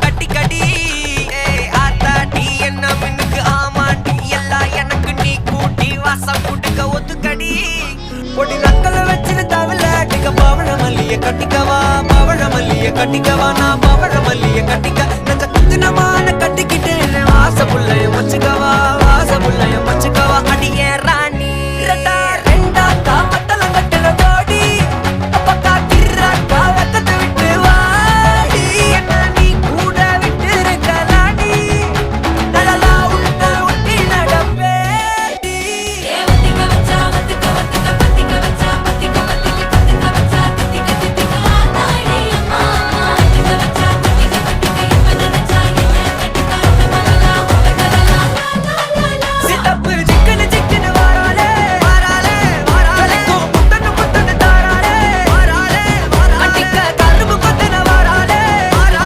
கட்டி கடி ஆத்தாடி என்ன மின்னுக்கு ஆமாண்டி எல்லாம் எனக்கு நீ கூட்டி வாசம் கூட்டுக்க ஒத்துக்கடி பொடி நக்கல வச்சிரு தவில அடிக்க பவழ மல்லிய கட்டிக்கவா பவழ மல்லிய கட்டிக்கவா நான் பவழ மல்லிய கட்டிக்க நெஞ்ச குத்துனமான கட்டிக்கிட்டு ஆசை புள்ளைய வச்சுக்க